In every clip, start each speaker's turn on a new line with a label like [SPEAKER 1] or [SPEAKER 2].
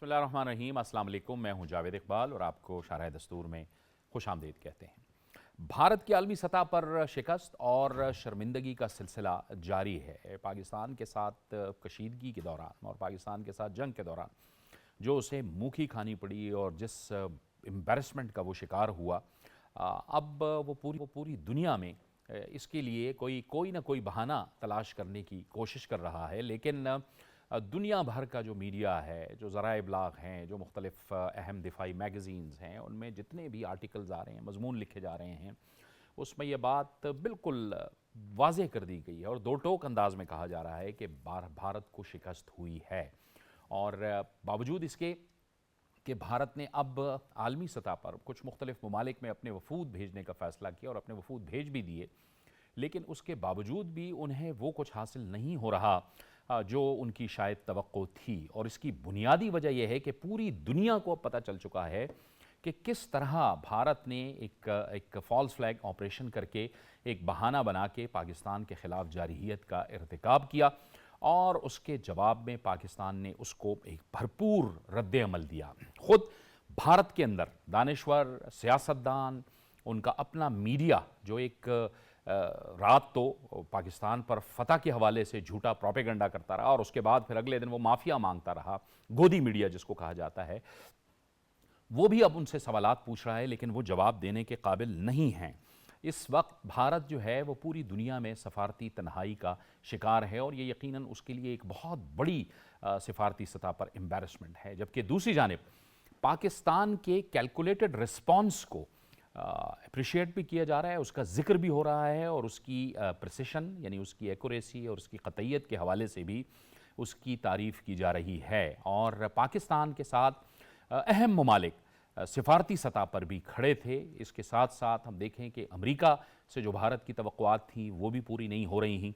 [SPEAKER 1] बिस्मिल्लाहिर्रहमानिर्रहीम। अस्सलाम वालेकुम। मैं हूं जावेद इकबाल और आपको शारह दस्तूर में खुशामदीद कहते हैं। भारत की आलमी सतह पर शिकस्त और शर्मिंदगी का सिलसिला जारी है। पाकिस्तान के साथ कशीदगी के दौरान और पाकिस्तान के साथ जंग के दौरान जो उसे मुँह की खानी पड़ी और जिस एम्बैरसमेंट का वो शिकार हुआ, अब वो पूरी दुनिया में इसके लिए कोई ना कोई बहाना तलाश करने की कोशिश कर रहा है। लेकिन दुनिया भर का जो मीडिया है, जो ज़राए इब्लाग हैं, जो मुख्तलिफ़ अहम दिफाई मैगज़ीन्स हैं, उनमें जितने भी आर्टिकल्स आ रहे हैं, मज़मून लिखे जा रहे हैं, उसमें यह बात बिल्कुल वाज़ेह कर दी गई है और दो टोक अंदाज़ में कहा जा रहा है कि भारत को शिकस्त हुई है। और बावजूद इसके कि भारत ने अब आलमी सतह पर कुछ मुख्तलिफ ममालिक में अपने वफूद भेजने का फ़ैसला किया और अपने वफूद भेज भी दिए, लेकिन उसके बावजूद भी उन्हें वो कुछ हासिल नहीं हो रहा जो उनकी शायद तवक्को थी। और इसकी बुनियादी वजह यह है कि पूरी दुनिया को अब पता चल चुका है कि किस तरह भारत ने एक फॉल्स फ्लैग ऑपरेशन करके, एक बहाना बना के पाकिस्तान के ख़िलाफ़ जारहियत का इर्तिकाब किया और उसके जवाब में पाकिस्तान ने उसको एक भरपूर रद्द अमल दिया। ख़ुद भारत के अंदर दानिश्वर, सियासतदान, उनका अपना मीडिया जो एक रात तो पाकिस्तान पर फतह के हवाले से झूठा प्रोपेगेंडा करता रहा और उसके बाद फिर अगले दिन वो माफिया मांगता रहा, गोदी मीडिया जिसको कहा जाता है, वो भी अब उनसे सवालात पूछ रहा है लेकिन वो जवाब देने के काबिल नहीं हैं। इस वक्त भारत जो है वो पूरी दुनिया में सफारती तन्हाई का शिकार है और ये यकीनन उसके लिए एक बहुत बड़ी सफारती सतह पर एम्बैरसमेंट है। जबकि दूसरी जानिब पाकिस्तान के कैलकुलेटेड रिस्पॉन्स को अप्रिशिएट भी किया जा रहा है, उसका जिक्र भी हो रहा है और उसकी प्रिसिशन यानी उसकी एक्यूरेसी और उसकी क़तइयत के हवाले से भी उसकी तारीफ़ की जा रही है। और पाकिस्तान के साथ अहम ममालिक सिफारती सतह पर भी खड़े थे। इसके साथ साथ हम देखें कि अमेरिका से जो भारत की तवक्कुआत थी वो भी पूरी नहीं हो रही हैं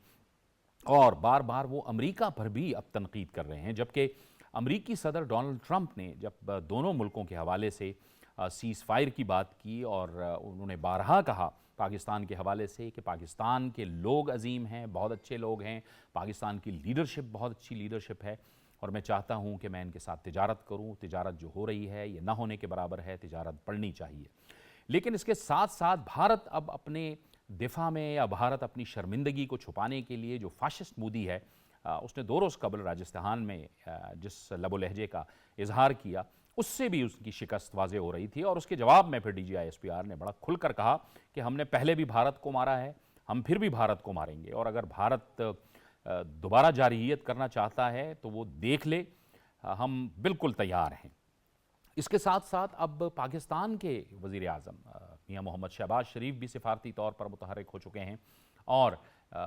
[SPEAKER 1] और बार बार वो अमेरिका पर भी अब तनकीद कर रहे हैं। जबकि अमेरिकी सदर डोनाल्ड ट्रंप ने जब दोनों मुल्कों के हवाले से सीज़ फायर की बात की और उन्होंने बारहा कहा पाकिस्तान के हवाले से कि पाकिस्तान के लोग अजीम हैं, बहुत अच्छे लोग हैं, पाकिस्तान की लीडरशिप बहुत अच्छी लीडरशिप है और मैं चाहता हूं कि मैं इनके साथ तिजारत करूं। तिजारत जो हो रही है ये ना होने के बराबर है, तिजारत बढ़नी चाहिए। लेकिन इसके साथ साथ भारत अब अपने दिफा में या भारत अपनी शर्मिंदगी को छुपाने के लिए जो फाशिस्ट मोदी है, उसने 2 रोज़ कबल राजस्थान में जिस लबो लहजे का इजहार किया उससे भी उसकी शिकस्त वाज़े हो रही थी। और उसके जवाब में फिर DGI-SPR ने बड़ा खुलकर कहा कि हमने पहले भी भारत को मारा है, हम फिर भी भारत को मारेंगे और अगर भारत दोबारा जारहियत करना चाहता है तो वो देख ले, हम बिल्कुल तैयार हैं। इसके साथ साथ अब पाकिस्तान के वज़ीर आज़म मियाँ मोहम्मद शहबाज शरीफ भी सिफारती तौर पर मुतहर्रिक हो चुके हैं और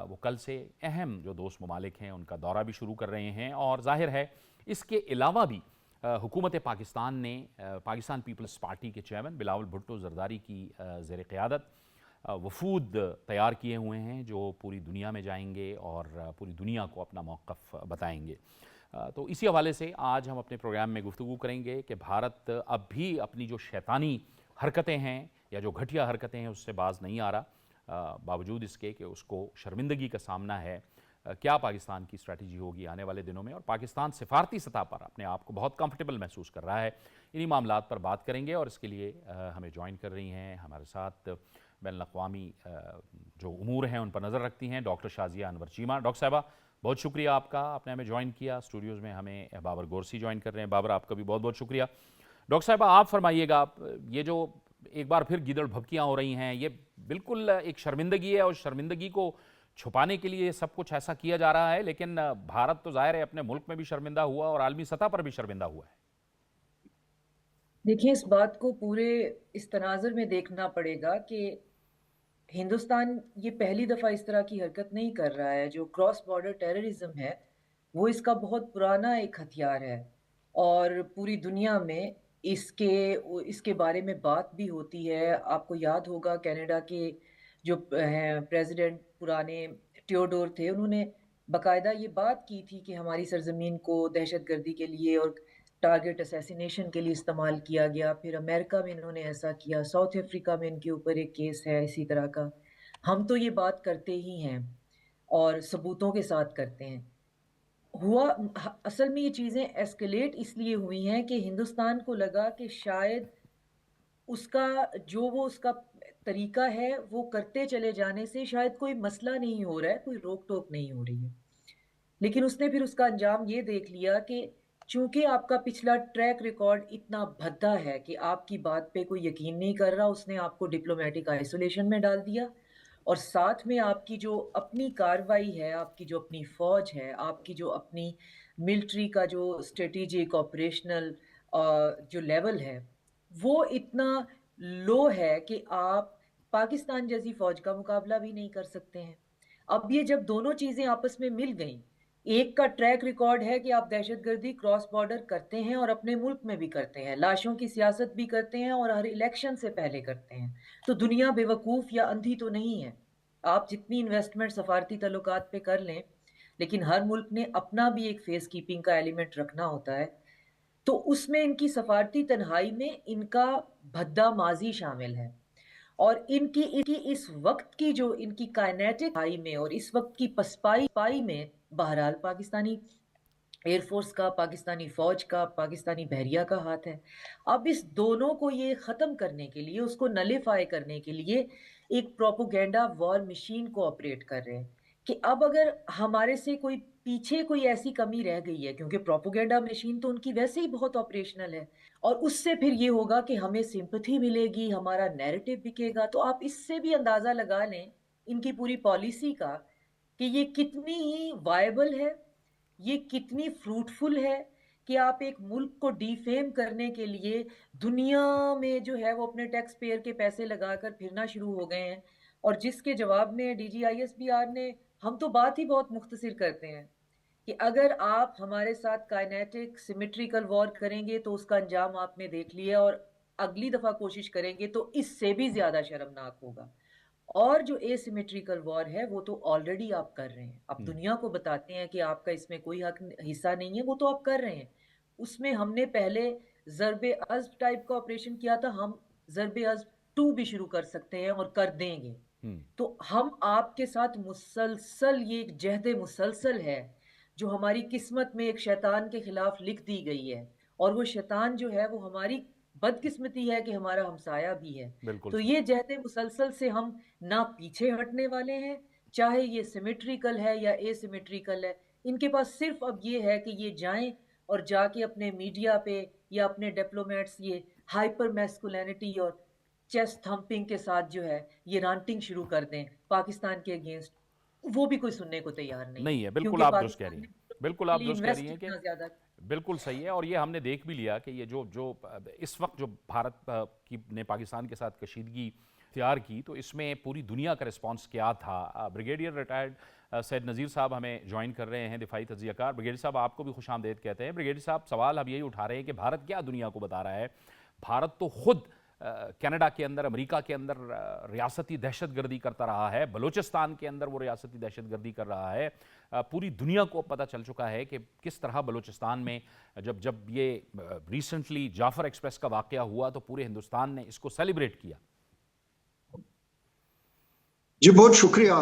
[SPEAKER 1] वो कल से अहम जो दोस्त ममालिक हैं उनका दौरा भी शुरू कर रहे हैं। और ज़ाहिर है इसके अलावा भी हुकूमत पाकिस्तान ने पाकिस्तान पीपल्स पार्टी के चेयरमैन बिलावल भुट्टो ज़रदारी की ज़ेर क़यादत वफूद तैयार किए हुए हैं जो पूरी दुनिया में जाएंगे और पूरी दुनिया को अपना मौक़िफ़ बताएंगे। तो इसी हवाले से आज हम अपने प्रोग्राम में गुफ्तगू करेंगे कि भारत अब भी अपनी जो शैतानी हरकतें हैं या जो घटिया हरकतें हैं उससे बाज नहीं आ रहा, बावजूद इसके कि उसको शर्मिंदगी का सामना है। क्या पाकिस्तान की स्ट्रैटेजी होगी आने वाले दिनों में और पाकिस्तान सिफारती सतह पर अपने आप को बहुत कंफर्टेबल महसूस कर रहा है, इन्हीं मामलात पर बात करेंगे। और इसके लिए हमें ज्वाइन कर रही हैं हमारे साथ बैनुल-अक़वामी जो उमूर हैं उन पर नज़र रखती हैं डॉक्टर शाज़िया अनवर चीमा। डॉक्टर साहिबा बहुत शुक्रिया आपका, आपने हमें ज्वाइन किया। स्टूडियोज़ में हमें बाबर गोरसी ज्वाइन कर रहे हैं। बाबर आपका भी बहुत बहुत शुक्रिया। डॉक्टर साहिबा आप फरमाइएगा, ये जो एक बार फिर गीदड़ भभकियाँ हो रही हैं ये बिल्कुल एक शर्मिंदगी है और शर्मिंदगी को छुपाने के लिए सब कुछ ऐसा किया जा रहा है, लेकिन भारत तो ज़ाहिर है अपने मुल्क में भी शर्मिंदा हुआ और आलमी सतह पर भी शर्मिंदा हुआ है।
[SPEAKER 2] देखिए, इस बात को पूरे इस तनाज़ुर में देखना पड़ेगा कि हिंदुस्तान ये पहली दफ़ा इस तरह की हरकत नहीं कर रहा है। जो क्रॉस बॉर्डर टेररिज़्म है, वो इसका बहुत पुराना एक हथियार है और पूरी दुनिया में इसके बारे में बात भी होती है। आपको याद होगा कनाडा के जो हैं प्रेसिडेंट पुराने टेओडोर थे, उन्होंने बाकायदा ये बात की थी कि हमारी सरज़मीन को दहशतगर्दी के लिए और टारगेट असैसिनेशन के लिए इस्तेमाल किया गया। फिर अमेरिका में इन्होंने ऐसा किया, साउथ अफ्रीका में इनके ऊपर एक केस है इसी तरह का। हम तो ये बात करते ही हैं और सबूतों के साथ करते हैं। हुआ असल में ये चीज़ें एस्केलेट इसलिए हुई हैं कि हिंदुस्तान को लगा कि शायद उसका उसका तरीका है वो करते चले जाने से शायद कोई मसला नहीं हो रहा है, कोई रोक टोक नहीं हो रही है। लेकिन उसने फिर उसका अंजाम ये देख लिया कि चूंकि आपका पिछला ट्रैक रिकॉर्ड इतना भद्दा है कि आपकी बात पे कोई यकीन नहीं कर रहा, उसने आपको डिप्लोमेटिक आइसोलेशन में डाल दिया। और साथ में आपकी जो अपनी कार्रवाई है, आपकी जो अपनी फौज है, आपकी जो अपनी मिलिट्री का जो स्ट्रेटेजिक ऑपरेशनल जो लेवल है, वो इतना लो है कि आप पाकिस्तान जैसी फौज का मुकाबला भी नहीं कर सकते हैं। अब ये जब दोनों चीजें आपस में मिल गई, एक का ट्रैक रिकॉर्ड है कि आप दहशतगर्दी क्रॉस बॉर्डर करते हैं और अपने मुल्क में भी करते हैं, लाशों की सियासत भी करते हैं और हर इलेक्शन से पहले करते हैं, तो दुनिया बेवकूफ या अंधी तो नहीं है। आप जितनी इन्वेस्टमेंट सफारती ताल्लुकात पे कर लें, लेकिन हर मुल्क ने अपना भी एक फेस कीपिंग का एलिमेंट रखना होता है। तो उसमें इनकी सफारती तन्हाई में इनका भद्दा माजी शामिल है। और इनकी इस वक्त की जो इनकी काइनेटिक हाई में और इस वक्त की पसपाई पाई में बहरहाल पाकिस्तानी एयरफोर्स का, पाकिस्तानी फौज का, पाकिस्तानी बहरिया का हाथ है। अब इस दोनों को ये ख़त्म करने के लिए, उसको नलीफाई करने के लिए एक प्रोपोगेंडा वॉर मशीन को ऑपरेट कर रहे हैं कि अब अगर हमारे से कोई पीछे कोई ऐसी कमी रह गई है, क्योंकि प्रोपोगेंडा मशीन तो उनकी वैसे ही बहुत ऑपरेशनल है, और उससे फिर ये होगा कि हमें सिंपथी मिलेगी, हमारा नैरेटिव बिकेगा। तो आप इससे भी अंदाज़ा लगा लें इनकी पूरी पॉलिसी का कि ये कितनी ही वायबल है, ये कितनी फ्रूटफुल है कि आप एक मुल्क को डिफेम करने के लिए दुनिया में जो है वो अपने टैक्स पेयर के पैसे लगाकर फिरना शुरू हो गए हैं। और जिसके जवाब में DGISBR ने, हम तो बात ही बहुत मुख्तसर करते हैं कि अगर आप हमारे साथ काइनेटिक सिमेट्रिकल वॉर करेंगे तो उसका अंजाम आपने देख लिया, और अगली दफा कोशिश करेंगे तो इससे भी ज्यादा शर्मनाक होगा। और जो एसिमेट्रिकल वॉर है वो तो ऑलरेडी आप कर रहे हैं, आप दुनिया को बताते हैं कि आपका इसमें कोई हक हिस्सा नहीं है, वो तो आप कर रहे हैं। उसमें हमने पहले ज़रबे अज़्ब टाइप का ऑपरेशन किया था, हम ज़रबे अज़्ब 2 भी शुरू कर सकते हैं और कर देंगे। तो हम आपके साथ मुसलसल, ये एक जहद मुसलसल है जो हमारी किस्मत में एक शैतान के खिलाफ लिख दी गई है। और वो शैतान जो है वो हमारी बदकिस्मती है कि हमारा हमसाया भी है।
[SPEAKER 1] बिल्कुल
[SPEAKER 2] तो
[SPEAKER 1] सही।
[SPEAKER 2] ये जहद मुसलसल से हम ना पीछे हटने वाले हैं, चाहे ये सिमेट्रिकल है या एसिमेट्रिकल है। इनके पास सिर्फ अब ये है कि ये जाएं और जाके अपने मीडिया पे या अपने डिप्लोमेट्स ये हाइपर मैस्कुलिनिटी और चेस्ट थम्पिंग के साथ जो है ये रांटिंग शुरू कर दें पाकिस्तान के अगेंस्ट, वो भी कोई सुनने को तैयार नहीं है,
[SPEAKER 1] नहीं है, बिल्कुल
[SPEAKER 2] क्योंकि
[SPEAKER 1] आप दुरुस्त कह रही
[SPEAKER 2] पाकिस्तान
[SPEAKER 1] हैं। बिल्कुल आप
[SPEAKER 2] ने
[SPEAKER 1] दुरुस्त कह रही
[SPEAKER 2] इन्वेस्ट
[SPEAKER 1] हैं कि
[SPEAKER 2] इतना ज्यादा।
[SPEAKER 1] बिल्कुल सही है। और ये हमने देख भी लिया कि ये जो जो इस वक्त जो भारत की ने पाकिस्तान के साथ कशीदगी इख्तियार की, तो इसमें पूरी दुनिया का रिस्पांस क्या था। ब्रिगेडियर रिटायर्ड सैयद नज़ीर साहब हमें ज्वाइन कर रहे हैं, दिफाई तज्ज़ियाकार। ब्रिगेडियर साहब, आपको भी खुश आमदेद कहते हैं। ब्रिगेडियर साहब, सवाल अब यही उठा रहे हैं कि भारत क्या दुनिया को बता रहा है। भारत तो खुद कनाडा के अंदर, अमेरिका के अंदर रियासती दहशतगर्दी करता रहा है, बलूचिस्तान के अंदर वो रियासती दहशतगर्दी कर रहा है। पूरी दुनिया को पता चल चुका है कि किस तरह बलूचिस्तान में जब जब ये रिसेंटली जाफर एक्सप्रेस का वाकया हुआ तो पूरे हिंदुस्तान ने इसको सेलिब्रेट किया।
[SPEAKER 3] जी बहुत शुक्रिया।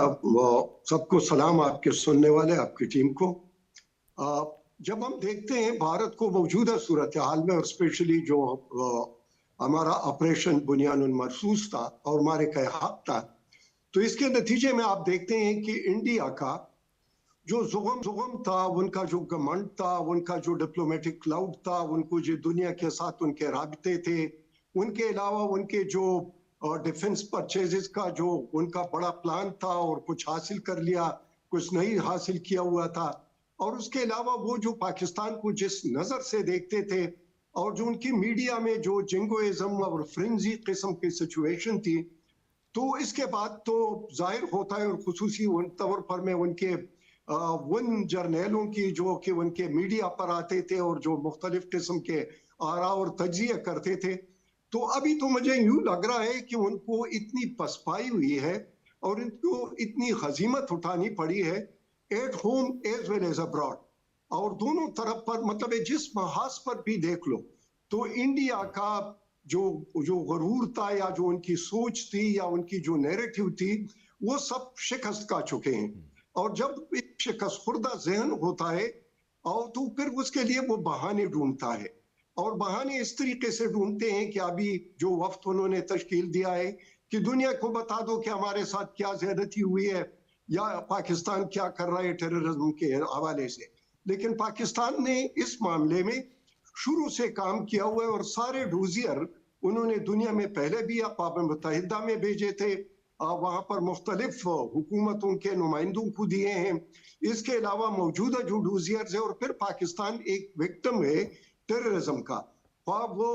[SPEAKER 3] सबको सलाम, आपके सुनने वाले, आपकी टीम को। जब हम देखते हैं भारत को मौजूदा सूरत हाल में, और स्पेशली जो हमारा ऑपरेशन बुनियानुल मरसूस था और हमारे कयाहत था, तो इसके नतीजे में आप देखते हैं कि इंडिया का जो जुगम था, उनका जो घमंड था, उनका जो डिप्लोमेटिक क्लाउड था, उनको जो दुनिया के साथ उनके राबते थे, उनके अलावा उनके जो डिफेंस परचेजेस का जो उनका बड़ा प्लान था और कुछ हासिल कर लिया, कुछ नहीं हासिल किया हुआ था, और उसके अलावा वो जो पाकिस्तान को जिस नजर से देखते थे और जो उनकी मीडिया में जो जिंगोइज्म और फ्रेंजी किस्म की सिचुएशन थी, तो इसके बाद तो जाहिर होता है, और खुसूसी उन तौर पर में उनके उन जर्नैलों की जो कि उनके मीडिया पर आते थे और जो मुख्तलिफ किस्म के आरा और तज्जिया करते थे, तो अभी तो मुझे यूं लग रहा है कि उनको इतनी पसपाई हुई है और इनको इतनी हजीमत उठानी पड़ी है, at home as well as abroad. और दोनों तरफ पर, मतलब जिस महाज पर भी देख लो, तो इंडिया का जो जो गरूर था या जो उनकी सोच थी या उनकी जो नैरेटिव थी, वो सब शिकस्त खा चुके हैं। और जब एक शिकस्त खुर्दा जहन होता है और तो फिर उसके लिए वो बहाने ढूंढता है, और बहाने इस तरीके से ढूंढते हैं कि अभी जो वफ्द उन्होंने तश्कील दिया है कि दुनिया को बता दो कि हमारे साथ क्या ज्यादती हुई है या पाकिस्तान क्या कर रहा है टेररिज्म के हवाले से। लेकिन पाकिस्तान ने इस मामले में शुरू से काम किया हुआ है, और सारे डोजियर उन्होंने दुनिया में पहले भी अक़वाम मुत्तहिदा में भेजे थे, वहां पर मुख्तलिफ हुकूमतों के नुमाइंदों को दिए हैं। इसके अलावा मौजूदा जो डोजियर्स है, और फिर पाकिस्तान एक विक्टिम है टेररिज्म का, ख्वाह वो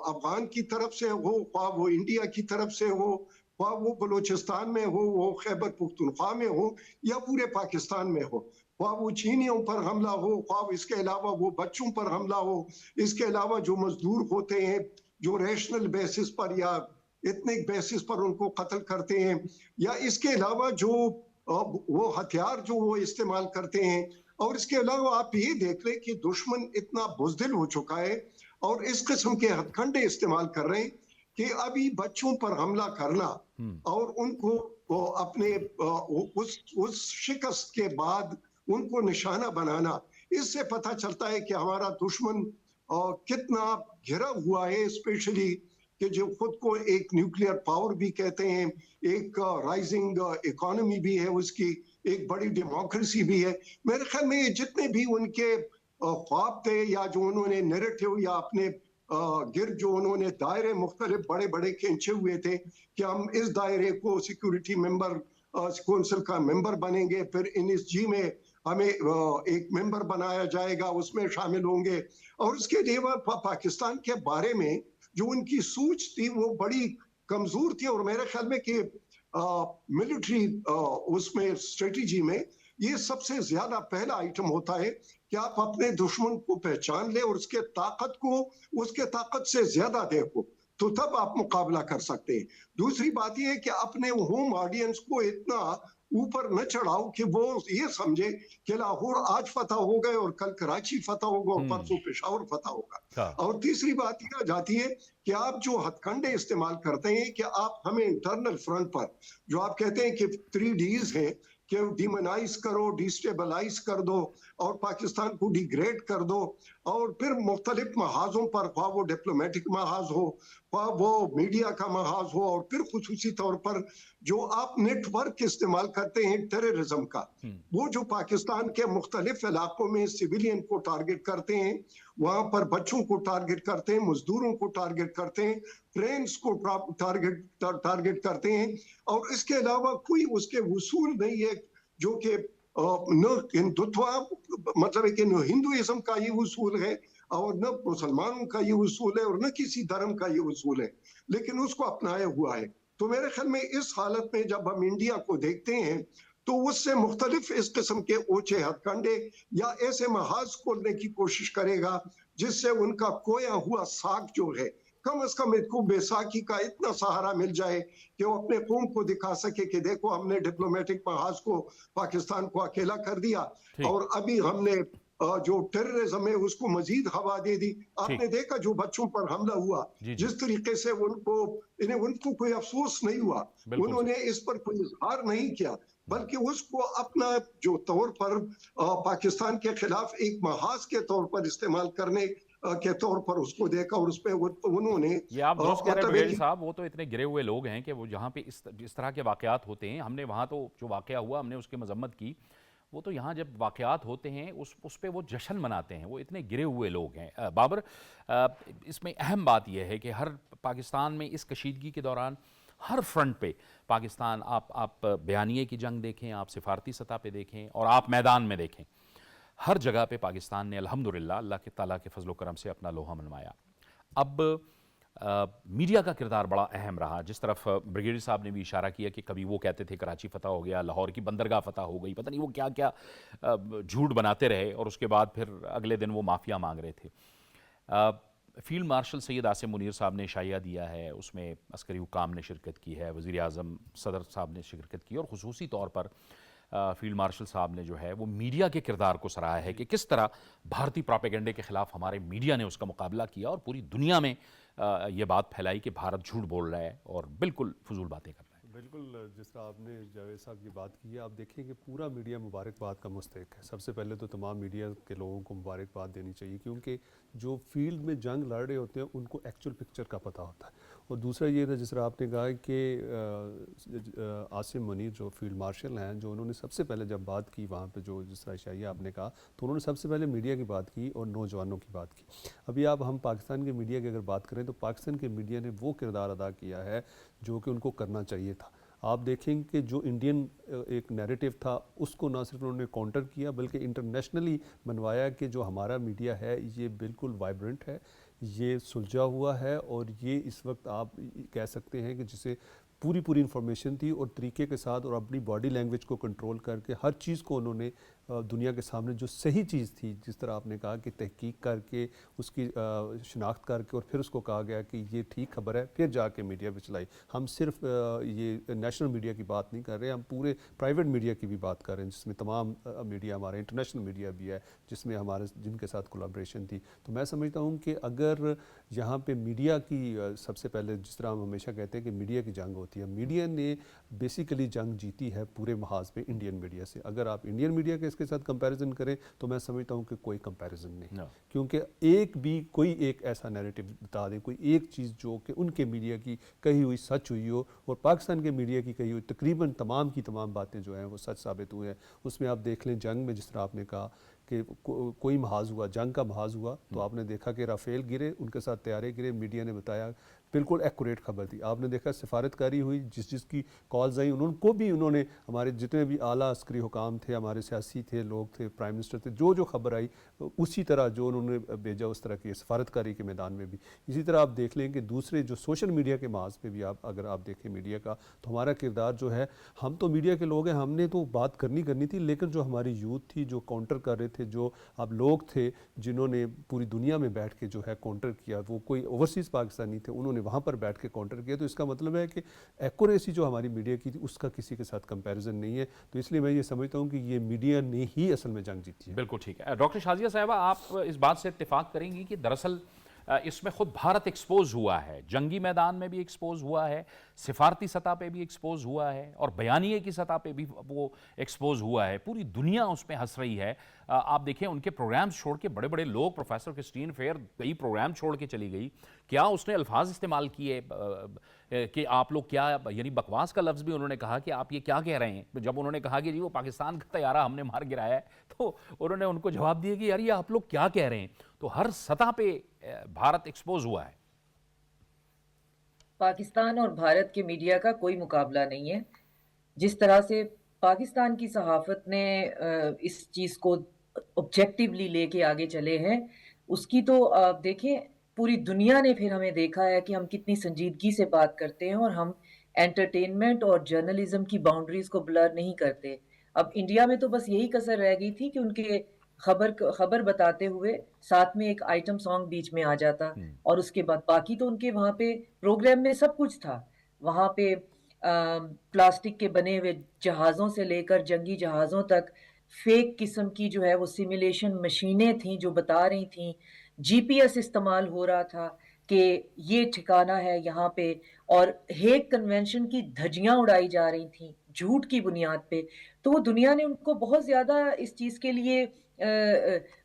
[SPEAKER 3] अफगान की तरफ से हो, ख्वाह वो इंडिया की तरफ से हो, ख्वाह वो बलूचिस्तान में हो, वो खैबर पुख्तनख्वा में हो, या पूरे पाकिस्तान में हो, ख्वाह वो चीनियों पर हमला हो, ख्वाह इसके अलावा वो बच्चों पर हमला हो, इसके अलावा जो मजदूर होते हैं जो रैशनल बेसिस पर या इथनिक बेसिस पर उनको कत्ल करते हैं, या इसके अलावा जो वो हथियार जो वो इस्तेमाल करते हैं। और इसके अलावा आप ये देख लें कि दुश्मन इतना बुज़दिल हो चुका है और इस किस्म के हथकंडे इस्तेमाल कर रहे हैं कि अभी बच्चों पर हमला करना और उनको अपने उस शिकस्त के बाद उनको निशाना बनाना, इससे पता चलता है कि हमारा दुश्मन कितना घिरा हुआ है, स्पेशली कि जो खुद को एक न्यूक्लियर पावर भी कहते हैं, एक राइजिंग इकोनॉमी भी है उसकी, एक बड़ी डेमोक्रेसी भी है। मेरे ख्याल में ये जितने भी उनके ख्वाब थे या जो उन्होंने नैरेटिव या अपने गिर्द जो उन्होंने दायरे मुख्तलिफ बड़े बड़े खींचे हुए थे कि हम इस दायरे को सिक्योरिटी मेंबर कौंसिल का मेंबर बनेंगे, फिर NSG में हमें एक मेंबर बनाया जाएगा, उसमें शामिल होंगे। और उसके अलावा पाकिस्तान के बारे में जो उनकी सोच थी वो बड़ी कमजोर थी, और मेरे ख्याल में कि मिलिट्री उसमें स्ट्रेटजी में ये सबसे ज्यादा पहला आइटम होता है कि आप अपने दुश्मन को पहचान ले और उसके ताकत को उसके ताकत से ज्यादा देखो, तो तब आप मुकाबला कर सकते हैं। दूसरी बात यह है कि अपने होम ऑडियंस को इतना ऊपर न चढ़ाओ कि वो ये समझे कि लाहौर आज फतह हो गए और कल कराची फतह होगा और परसों पेशावर फतह होगा। और तीसरी बात यह आ जाती है कि आप जो हथकंडे इस्तेमाल करते हैं कि आप हमें इंटरनल फ्रंट पर जो आप कहते हैं कि 3Ds हैं कि डिमोनाइज करो, डिस्टेबलाइज कर दो और पाकिस्तान को डिग्रेड कर दो, और फिर मुख्तलिफ महाजों पर, ख्वाह वो डिप्लोमेटिक महाज हो, ख्वाह वो मीडिया का महाज हो, और फिर खुसूसी तौर पर जो आप नेटवर्क इस्तेमाल करते हैं टेररिज्म का, वो जो पाकिस्तान के मुख्तलिफ इलाकों में सिविलियन को टारगेट करते हैं, वहां पर बच्चों को टारगेट करते हैं, मजदूरों को टारगेट करते हैं, ट्रेन्स को टारगेट करते हैं, और इसके अलावा कोई उसके वसूल नहीं है जो कि न हिंदुत्व मतलब है कि न हिंदुइज्म का ये वसूल है और न मुसलमानों का ये वसूल है और न किसी धर्म का ये वसूल है, लेकिन उसको अपनाया हुआ है। तो मेरे ख्याल में इस हालत में जब हम इंडिया को देखते हैं तो उससे मुख्तलिफ इस किस्म के ऊंचे हथकंडे या ऐसे महाज खोलने की कोशिश करेगा जिससे उनका खोया हुआ साख जो है कम से कम इनको बैसाखी का इतना सहारा मिल जाए कि वो अपने कौम को दिखा सके कि देखो हमने डिप्लोमेटिक महाज को पाकिस्तान को अकेला कर दिया और अभी हमने जो टेररिज्म है उसको मजीद हवा दे दी। आपने देखा जो बच्चों पर हमला हुआ जिस तरीके से उनको कोई अफसोस नहीं हुआ, उन्होंने इस पर कोई इजहार नहीं किया, बल्कि उसको अपना जो तौर पर पाकिस्तान के खिलाफ एक महाज के तौर पर इस्तेमाल करने के तौर पर उसको देखा और उसपे उन्होंने
[SPEAKER 1] ये आप दुरुस्त कह रहे हैं ब्रिगेडियर साहब, वो तो इतने गिरे हुए लोग हैं कि वो जहाँ पे इस तरह के वाकयात होते हैं, हमने वहाँ तो जो वाकया हुआ हमने उसकी मजम्मत की, वो तो यहाँ जब वाकयात होते हैं उस पे वो जश्न मनाते हैं, वो इतने गिरे हुए लोग हैं। बाबर, इसमें अहम बात यह है कि हर पाकिस्तान में इस कशीदगी के दौरान हर फ्रंट पे पाकिस्तान, आप बयानिए की जंग देखें, आप सिफारती सतह पे देखें और आप मैदान में देखें, हर जगह पे पाकिस्तान ने अल्हम्दुलिल्लाह अल्लाह के ताला के फजलो करम से अपना लोहा मनवाया। अब मीडिया का किरदार बड़ा अहम रहा, जिस तरफ ब्रिगेडियर साहब ने भी इशारा किया कि कभी वो कहते थे कराची फतह हो गया, लाहौर की बंदरगाह फतह हो गई, पता नहीं वो क्या क्या झूठ बनाते रहे और उसके बाद फिर अगले दिन वो माफिया मांग रहे थे। फील्ड मार्शल सैयद आसिम मुनीर साहब ने शाया दिया है, उसमें अस्करी हुकाम ने शिरकत की है, वज़ीर आज़म सदर साहब ने शिरकत की, और ख़ुसूसी तौर पर फील्ड मार्शल साहब ने जो है वो मीडिया के किरदार को सराहा है कि किस तरह भारतीय प्रोपेगेंडे के ख़िलाफ़ हमारे मीडिया ने उसका मुकाबला किया और पूरी दुनिया में ये बात फैलाई कि भारत झूठ बोल रहा है और बिल्कुल फजूल बातें कर रहा है।
[SPEAKER 4] बिल्कुल। بالکل جس طرح آپ نے جاوید صاحب کی بات کی ہے، آپ دیکھیں کہ پورا میڈیا مبارکباد کا مستحق ہے. سب سے پہلے تو تمام میڈیا کے لوگوں کو مبارکباد دینی چاہیے، کیونکہ جو فیلڈ میں جنگ لڑ رہے ہوتے ہیں ان کو ایکچوئل پکچر کا پتہ ہوتا ہے. اور دوسرا یہ تھا جس طرح آپ نے کہا کہ عاصم منیر جو فیلڈ مارشل ہیں، جو انہوں نے سب سے پہلے جب بات کی وہاں پہ، جو جس طرح عشائیہ آپ نے کہا، تو انہوں نے سب سے پہلے میڈیا کی بات کی اور نوجوانوں کی بات کی. ابھی آپ ہم پاکستان کے میڈیا کی اگر بات کریں تو پاکستان کے میڈیا نے وہ کردار ادا کیا ہے جو کہ ان کو کرنا چاہیے تھا. آپ دیکھیں کہ جو انڈین ایک نیریٹو تھا اس کو نہ صرف انہوں نے کاؤنٹر کیا بلکہ انٹرنیشنلی منوایا کہ جو ہمارا میڈیا ہے یہ بالکل وائبرنٹ ہے، یہ سلجھا ہوا ہے، اور یہ اس وقت آپ کہہ سکتے ہیں کہ جسے پوری انفارمیشن تھی اور طریقے کے ساتھ اور اپنی باڈی لینگویج کو کنٹرول کر کے ہر چیز کو انہوں نے دنیا کے سامنے جو صحیح چیز تھی، جس طرح آپ نے کہا کہ تحقیق کر کے اس کی شناخت کر کے اور پھر اس کو کہا گیا کہ یہ ٹھیک خبر ہے، پھر جا کے میڈیا پہ چلائی. ہم صرف یہ نیشنل میڈیا کی بات نہیں کر رہے، ہم پورے پرائیویٹ میڈیا کی بھی بات کر رہے ہیں، جس میں تمام میڈیا ہمارے انٹرنیشنل میڈیا بھی ہے جس میں ہمارے جن کے ساتھ کولیبریشن تھی. تو میں سمجھتا ہوں کہ اگر یہاں پہ میڈیا کی سب سے پہلے، جس طرح ہم ہمیشہ کہتے ہیں کہ میڈیا کی جنگ ہوتی ہے، میڈیا نے بیسیکلی جنگ جیتی ہے پورے محاذ پہ انڈین میڈیا سے. اگر آپ انڈین میڈیا کے اس کے ساتھ کمپیریزن کریں تو میں سمجھتا ہوں کہ کوئی کمپیریزن نہیں، کیونکہ کوئی ایک ایسا نیریٹو بتا دیں، کوئی ایک چیز جو کہ ان کے میڈیا کی کہی ہوئی سچ ہوئی ہو، اور پاکستان کے میڈیا کی کہی ہوئی تقریباً تمام کی تمام باتیں جو ہیں وہ سچ ثابت ہوئے ہیں. اس میں آپ دیکھ لیں جنگ میں جس طرح آپ نے کہا کہ کوئی محاذ ہوا، جنگ کا محاذ ہوا، تو آپ نے دیکھا کہ رافیل گرے، ان کے ساتھ طیارے گرے، میڈیا نے بتایا، بالکل ایکوریٹ خبر تھی. آپ نے دیکھا سفارتکاری ہوئی، جس کی کالز آئیں انہوں نے ہمارے جتنے بھی اعلیٰ عسکری حکام تھے، ہمارے سیاسی تھے، لوگ تھے، پرائم منسٹر تھے، جو خبر آئی اسی طرح جو انہوں نے بھیجا اس طرح کی سفارتکاری کے میدان میں بھی. اسی طرح آپ دیکھ لیں کہ دوسرے جو سوشل میڈیا کے محاذ پہ بھی اگر آپ دیکھیں میڈیا کا، تو ہمارا کردار جو ہے، ہم تو میڈیا کے لوگ ہیں، ہم نے تو بات کرنی تھی، لیکن جو ہماری یوتھ تھی جو کاؤنٹر کر رہے تھے، جو اب لوگ تھے جنہوں نے پوری دنیا میں بیٹھ کے جو ہے کاؤنٹر کیا، وہ کوئی اوورسیز پاکستانی تھے، انہوں نے وہاں پر بیٹھ کے کاؤنٹر کیا. تو اس کا مطلب ہے کہ ایکوریسی جو ہماری میڈیا کی تھی اس کا کسی کے ساتھ کمپیریزن نہیں ہے. تو اس لیے میں یہ سمجھتا ہوں کہ یہ میڈیا نے ہی اصل میں جنگ جیتی ہے.
[SPEAKER 1] بالکل ٹھیک ہے. ڈاکٹر شازیہ صاحبہ، آپ اس بات سے اتفاق کریں گی کہ دراصل اس میں خود بھارت ایکسپوز ہوا ہے، جنگی میدان میں بھی ایکسپوز ہوا ہے، سفارتی سطح پہ بھی ایکسپوز ہوا ہے، اور بیانیے کی سطح پہ بھی وہ ایکسپوز ہوا ہے. پوری دنیا اس پہ ہنس رہی ہے. آپ دیکھیں ان کے پروگرامز چھوڑ کے بڑے لوگ، پروفیسر کرسٹین فیئر کئی پروگرام چھوڑ کے چلی گئی. کیا اس نے الفاظ استعمال کیے کہ آپ لوگ کیا، یعنی بکواس کا لفظ بھی انہوں نے کہا کہ آپ یہ کیا کہہ رہے ہیں. جب انہوں نے کہا کہ جی وہ پاکستان کا طیارہ ہم نے مار گرایا ہے، تو انہوں نے ان کو جواب دیا کہ یار یہ آپ لوگ کیا کہہ رہے ہیں. تو ہر سطح پہ بھارت ایکسپوز ہوا ہے.
[SPEAKER 2] پاکستان اور بھارت کے میڈیا کا کوئی مقابلہ نہیں ہے. جس طرح سے پاکستان کی صحافت نے اس چیز کو آبجیکٹیولی لے کے آگے چلے ہیں، اس کی تو آپ دیکھیں پوری دنیا نے پھر ہمیں دیکھا ہے کہ ہم کتنی سنجیدگی سے بات کرتے ہیں، اور ہم انٹرٹینمنٹ اور جرنلزم کی باؤنڈریز کو بلر نہیں کرتے. اب انڈیا میں تو بس یہی کسر رہ گئی تھی کہ ان کے خبر بتاتے ہوئے ساتھ میں ایک آئٹم سانگ بیچ میں آ جاتا، اور اس کے بعد باقی تو ان کے وہاں پہ پروگرام میں سب کچھ تھا. وہاں پہ پلاسٹک کے بنے ہوئے جہازوں سے لے کر جنگی جہازوں تک فیک قسم کی جو ہے وہ سیمولیشن مشینیں تھیں جو بتا رہی تھیں. جی پی ایس استعمال ہو رہا تھا کہ یہ ٹھکانہ ہے یہاں پہ، اور ہیگ کنونشن کی دھجیاں اڑائی جا رہی تھیں جھوٹ کی بنیاد پہ. تو وہ دنیا نے ان کو بہت زیادہ اس چیز کے لیے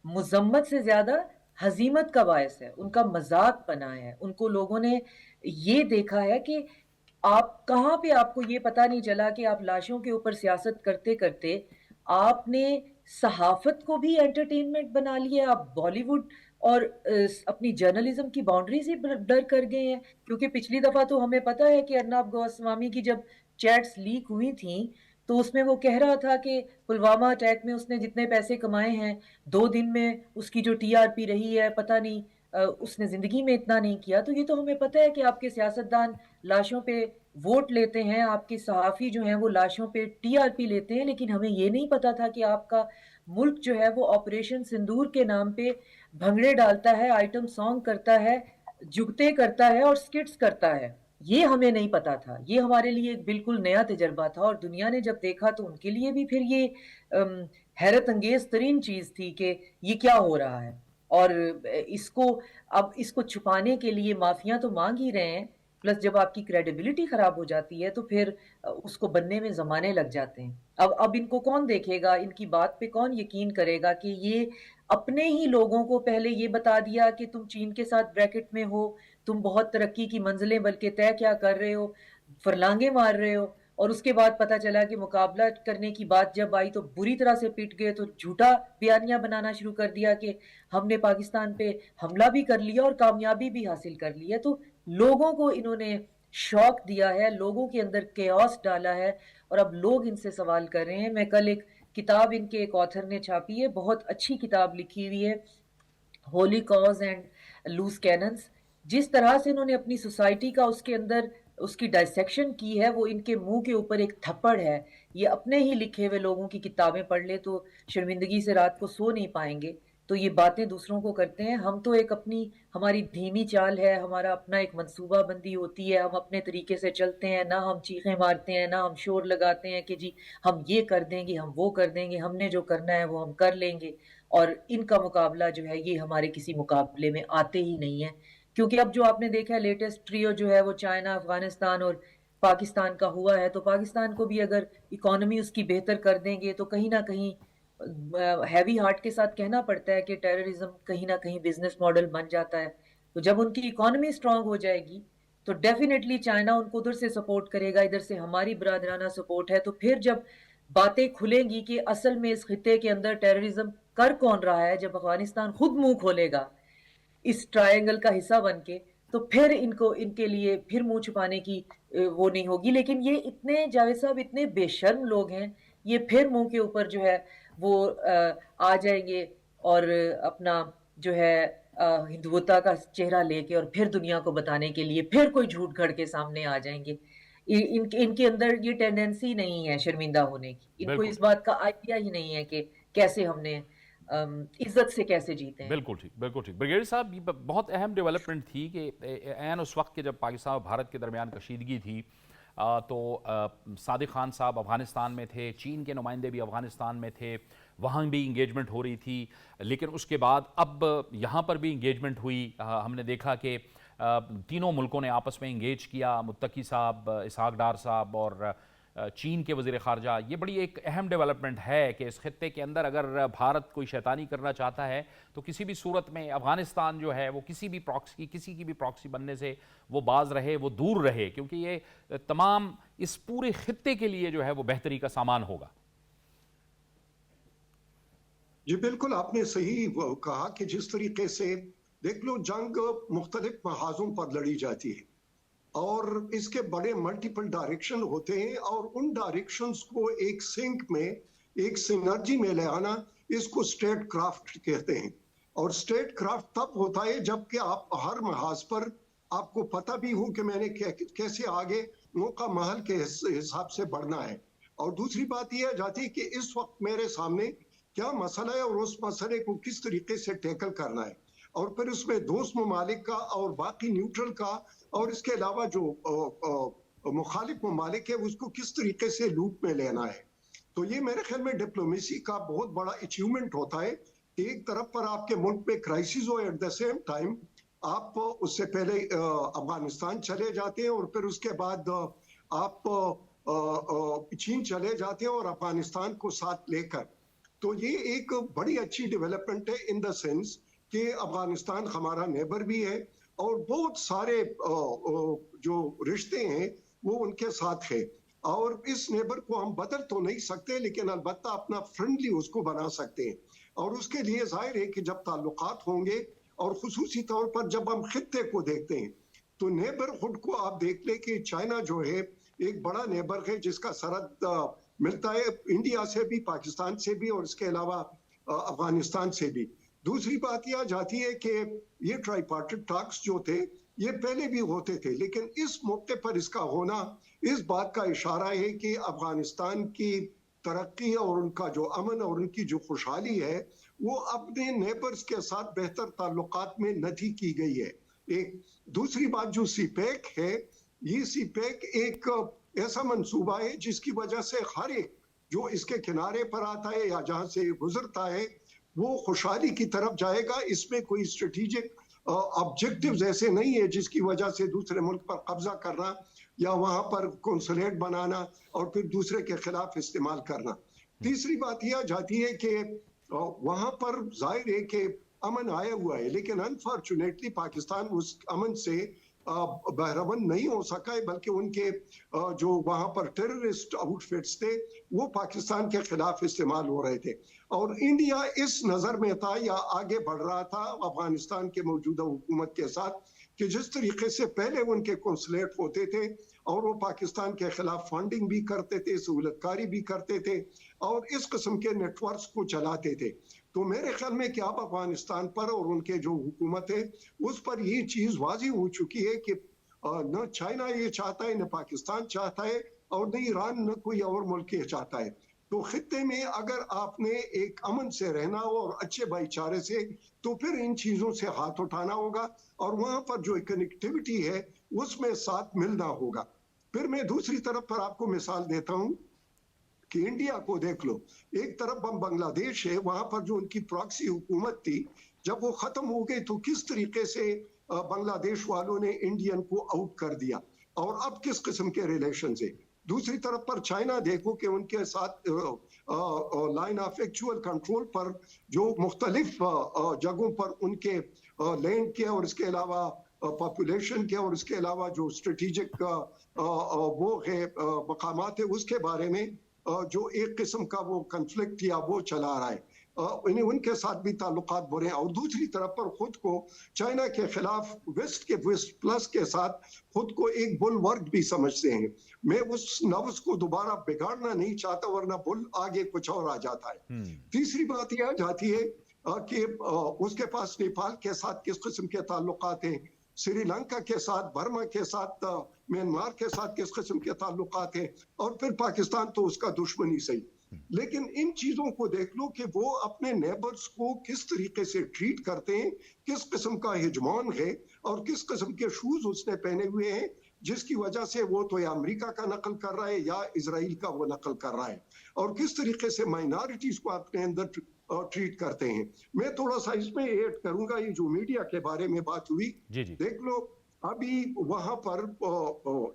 [SPEAKER 2] مذمت سے زیادہ ہزیمت کا باعث ہے، ان کا مذاق بنایا ہے. ان کو لوگوں نے یہ دیکھا ہے کہ آپ کہاں پہ، آپ کو یہ پتا نہیں چلا کہ آپ لاشوں کے اوپر سیاست کرتے کرتے آپ نے صحافت کو بھی انٹرٹینمنٹ بنا لیا. آپ بالی ووڈ اور اپنی جرنلزم کی باؤنڈریز ہی ڈر کر گئے ہیں. کیونکہ پچھلی دفعہ تو ہمیں پتا ہے کہ ارنب گوسوامی کی جب چیٹس لیک ہوئی تھیں تو اس میں وہ کہہ رہا تھا کہ پلوامہ اٹیک میں اس نے جتنے پیسے کمائے ہیں 2 دن میں اس کی جو ٹی آر پی رہی ہے پتہ نہیں اس نے زندگی میں اتنا نہیں کیا. تو یہ تو ہمیں پتہ ہے کہ آپ کے سیاستدان لاشوں پہ ووٹ لیتے ہیں، آپ کے صحافی جو ہیں وہ لاشوں پہ ٹی آر پی لیتے ہیں، لیکن ہمیں یہ نہیں پتا تھا کہ آپ کا ملک جو ہے وہ آپریشن سندور کے نام پہ بھنگڑے ڈالتا ہے، آئٹم سانگ کرتا ہے، جگتے کرتا ہے اور سکٹس کرتا ہے. یہ ہمیں نہیں پتا تھا. یہ ہمارے لیے ایک بالکل نیا تجربہ تھا، اور دنیا نے جب دیکھا تو ان کے لیے بھی پھر یہ حیرت انگیز ترین چیز تھی کہ یہ کیا ہو رہا ہے. اور اس کو چھپانے کے لیے معافیاں تو مانگ ہی رہے ہیں، پلس جب آپ کی کریڈیبلٹی خراب ہو جاتی ہے تو پھر اس کو بننے میں زمانے لگ جاتے ہیں. اب ان کو کون دیکھے گا, ان کی بات پہ کون یقین کرے گا کہ یہ اپنے ہی لوگوں کو پہلے یہ بتا دیا کہ تم چین کے ساتھ بریکٹ میں ہو, تم بہت ترقی کی منزلیں بلکہ طے کیا کر رہے ہو, فرلانگیں مار رہے ہو, اور اس کے بعد پتا چلا کہ مقابلہ کرنے کی بات جب آئی تو بری طرح سے پٹ گئے, تو جھوٹا بیانیہ بنانا شروع کر دیا کہ ہم نے پاکستان پہ حملہ بھی کر لیا اور کامیابی بھی حاصل کر لی ہے. تو لوگوں کو انہوں نے شوق دیا ہے, لوگوں کے اندر کیوس ڈالا ہے, اور اب لوگ ان سے سوال کر رہے ہیں. میں کل ایک کتاب ان کے ایک آتھر نے چھاپی ہے, بہت اچھی کتاب لکھی ہوئی ہے, holy cows and loose cannons. جس طرح سے انہوں نے اپنی سوسائٹی کا اس کے اندر اس کی ڈائسیکشن کی ہے, وہ ان کے منہ کے اوپر ایک تھپڑ ہے. یہ اپنے ہی لکھے ہوئے لوگوں کی کتابیں پڑھ لے تو شرمندگی سے رات کو سو نہیں پائیں گے. تو یہ باتیں دوسروں کو کرتے ہیں, ہم تو ایک اپنی ہماری دھیمی چال ہے, ہمارا اپنا ایک منصوبہ بندی ہوتی ہے, ہم اپنے طریقے سے چلتے ہیں, نہ ہم چیخیں مارتے ہیں, نہ ہم شور لگاتے ہیں کہ جی ہم یہ کر دیں گے, ہم وہ کر دیں گے, ہم نے جو کرنا ہے وہ ہم کر لیں گے. اور ان کا مقابلہ جو ہے یہ ہمارے کسی مقابلے میں آتے ہی نہیں ہیں, کیونکہ اب جو آپ نے دیکھا ہے لیٹسٹ ٹریو جو ہے وہ چائنا, افغانستان اور پاکستان کا ہوا ہے, تو پاکستان کو بھی اگر اکانومی اس کی بہتر کر دیں گے تو کہیں نہ کہیں ہیوی ہارٹ کے ساتھ کہنا پڑتا ہے کہ ٹیررزم کہیں نہ کہیں بزنس ماڈل بن جاتا ہے. تو جب ان کی اکانومی سٹرونگ ہو جائے گی تو ڈیفینیٹلی چائنا ان کو ادھر سے سپورٹ کرے گا, ادھر سے ہماری برادرانہ سپورٹ ہے. تو پھر جب باتیں کھلیں گی کہ اصل میں اس خطے کے اندر ٹیررزم کر کون رہا ہے, جب افغانستان خود منہ کھولے گا اس ٹرائنگل کا حصہ بن کے, تو پھر ان کے لیے پھر منہ چھپانے کی وہ نہیں ہوگی. لیکن یہ اتنے جاوید صاحب اتنے بے شرم لوگ ہیں, یہ پھر منہ کے اوپر جو ہے وہ آ جائیں گے اور اپنا جو ہے ہندوتا کا چہرہ لے کے اور پھر دنیا کو بتانے کے لیے پھر کوئی جھوٹ گھڑ کے سامنے آ جائیں گے. ان کے اندر یہ ٹینڈنسی نہیں ہے شرمندہ ہونے کی, ان کو
[SPEAKER 1] بالکل
[SPEAKER 2] اس بات کا آئیڈیا ہی نہیں ہے کہ کیسے ہم نے عزت سے کیسے جیتے ہیں.
[SPEAKER 1] بالکل ٹھیک, بالکل ٹھیک. بریگیڈیئر صاحب یہ بہت اہم ڈیولپمنٹ تھی کہ عین اس وقت کے جب پاکستان اور بھارت کے درمیان کشیدگی تھی تو صادق خان صاحب افغانستان میں تھے, چین کے نمائندے بھی افغانستان میں تھے, وہاں بھی انگیجمنٹ ہو رہی تھی. لیکن اس کے بعد اب یہاں پر بھی انگیجمنٹ ہوئی, ہم نے دیکھا کہ تینوں ملکوں نے آپس میں انگیج کیا, متقی صاحب, اسحاق ڈار صاحب اور چین کے وزیر خارجہ. یہ بڑی ایک اہم ڈیولپمنٹ ہے کہ اس خطے کے اندر اگر بھارت کوئی شیطانی کرنا چاہتا ہے تو کسی بھی صورت میں افغانستان جو ہے وہ کسی کی بھی پراکسی بننے سے وہ باز رہے, وہ دور رہے, کیونکہ یہ تمام اس پورے خطے کے لیے جو ہے وہ بہتری کا سامان ہوگا.
[SPEAKER 3] جی بالکل, آپ نے صحیح کہا کہ جس طریقے سے دیکھ لو جنگ مختلف محاذوں پر لڑی جاتی ہے اور اس کے بڑے ملٹیپل ڈائریکشن ہوتے ہیں, اور ان ڈائریکشنز کو ایک سنک میں, ایک سینرجی میں لے آنا, اس کو اسٹیٹ کرافٹ کہتے ہیں. اور اسٹیٹ کرافٹ تب ہوتا ہے جب کہ آپ ہر محاذ پر آپ کو پتہ بھی ہو کہ میں نے کیسے آگے موقع محل کے حساب سے بڑھنا ہے. اور دوسری بات یہ جاتی ہے کہ اس وقت میرے سامنے کیا مسئلہ ہے اور اس مسئلے کو کس طریقے سے ٹیکل کرنا ہے, اور پھر اس میں دوست ممالک کا اور باقی نیوٹرل کا اور اس کے علاوہ جو مخالف ممالک ہے اس کو کس طریقے سے لوپ میں لینا ہے. تو یہ میرے خیال میں ڈپلومیسی کا بہت بڑا اچیومنٹ ہوتا ہے کہ ایک طرف پر آپ کے ملک میں کرائسس ہو, ایٹ دا سیم ٹائم آپ اس سے پہلے افغانستان چلے جاتے ہیں اور پھر اس کے بعد آپ چین چلے جاتے ہیں اور افغانستان کو ساتھ لے کر. تو یہ ایک بڑی اچھی ڈیولپمنٹ ہے ان دا سینس کہ افغانستان ہمارا نیبر بھی ہے اور بہت سارے جو رشتے ہیں وہ ان کے ساتھ ہے, اور اس نیبر کو ہم بدل تو نہیں سکتے لیکن البتہ اپنا فرینڈلی اس کو بنا سکتے ہیں. اور اس کے لیے ظاہر ہے کہ جب تعلقات ہوں گے, اور خصوصی طور پر جب ہم خطے کو دیکھتے ہیں تو نیبر خود کو آپ دیکھ لیں کہ چائنا جو ہے ایک بڑا نیبر ہے جس کا سرحد ملتا ہے انڈیا سے بھی, پاکستان سے بھی, اور اس کے علاوہ افغانستان سے بھی. دوسری بات یہ جاتی ہے کہ یہ ٹرائی پارٹیٹ ٹاکس جو تھے یہ پہلے بھی ہوتے تھے, لیکن اس موقع پر اس کا ہونا اس بات کا اشارہ ہے کہ افغانستان کی ترقی اور ان کا جو امن اور ان کی جو خوشحالی ہے وہ اپنے نیبرز کے ساتھ بہتر تعلقات میں ندی کی گئی ہے. ایک دوسری بات جو سی پیک ہے, یہ سی پیک ایک ایسا منصوبہ ہے جس کی وجہ سے ہر ایک جو اس کے کنارے پر آتا ہے یا جہاں سے گزرتا ہے وہ خوشحالی کی طرف جائے گا. اس میں کوئی اسٹریٹجک ऑब्जेक्टिव्स ऐसे नहीं है जिसकी वजह से दूसरे मुल्क पर कब्जा करना या वहां पर कौंसुलेट बनाना और फिर दूसरे के खिलाफ इस्तेमाल करना। तीसरी बात यह जाती है कि वहां पर जाहिर है कि अमन आया हुआ है, लेकिन अनफॉर्चुनेटली पाकिस्तान उस अमन से बहरमंद नहीं हो सका है, बल्कि उनके जो वहां पर टेररिस्ट आउटफिट्स थे वो पाकिस्तान के खिलाफ इस्तेमाल हो रहे थे। और इंडिया इस नजर में था या आगे बढ़ रहा था अफगानिस्तान के मौजूदा हुकूमत के साथ कि जिस तरीके से पहले उनके कौंसुलेट होते थे और वो पाकिस्तान के खिलाफ फंडिंग भी करते थे, सहूलतकारी भी करते थे और इस किस्म के नेटवर्क्स को चलाते थे। तो मेरे ख्याल में कि अब अफगानिस्तान पर और उनके जो हुकूमत है उस पर ये चीज वाजी हो चुकी है कि न चाइना ये चाहता है, न पाकिस्तान चाहता है और न ईरान, न कोई और मुल्क ये चाहता है। तो खित्ते में अगर आपने एक अमन से रहना हो और अच्छे भाईचारे से, तो फिर इन चीजों से हाथ उठाना होगा और वहां पर जो कनेक्टिविटी है उसमें साथ मिलना होगा। फिर मैं दूसरी तरफ पर आपको मिसाल देता हूं कि इंडिया को देख लो, एक तरफ हम बांग्लादेश है, वहां पर जो उनकी प्रॉक्सी हुकूमत थी जब वो खत्म हो गई तो किस तरीके से बांग्लादेश वालों ने इंडियन को आउट कर दिया और अब किस किस्म के रिलेशन है। दूसरी तरफ पर चाइना देखो कि उनके साथ लाइन ऑफ एक्चुअल कंट्रोल पर जो मुख्तलिफ जगहों पर उनके लैंड के और इसके अलावा पॉपुलेशन के और इसके अलावा जो स्ट्रेटेजिक वो है मकामात है उसके बारे में जो एक किस्म का वो कन्फ्लिक्ट या वो चला रहा है, उनके साथ भी ताल्लुकात बुरे हैं। और दूसरी तरफ पर खुद को चाइना के खिलाफ वेस्ट प्लस के साथ खुद को एक बुलवर्क भी समझते हैं। मैं उस नफ्स को दोबारा बिगाड़ना नहीं चाहता वरना बुल आगे कुछ और आ जाता है। तीसरी बात यह जाती है कि उसके पास नेपाल के साथ किस किस्म के ताल्लुकात हैं, श्रीलंका के साथ, बर्मा के साथ, म्यांमार के साथ किस किस्म के ताल्लुकात हैं और फिर पाकिस्तान तो उसका दुश्मनी सही। लेकिन इन चीजों को देख लो कि वो अपने नेबर्स को किस तरीके से ट्रीट करते हैं, किस किस्म का हिजमान है और किस किस्म के शूज उसने पहने हुए हैं, जिसकी वजह से वो तो या अमेरिका का नकल कर रहा है या इजराइल का वो नकल कर रहा है और किस तरीके से माइनॉरिटीज को अपने अंदर ट्रीट करते हैं। मैं थोड़ा सा इसमें ऐड करूंगा, ये जो मीडिया के बारे में बात हुई, देख लो अभी वहां पर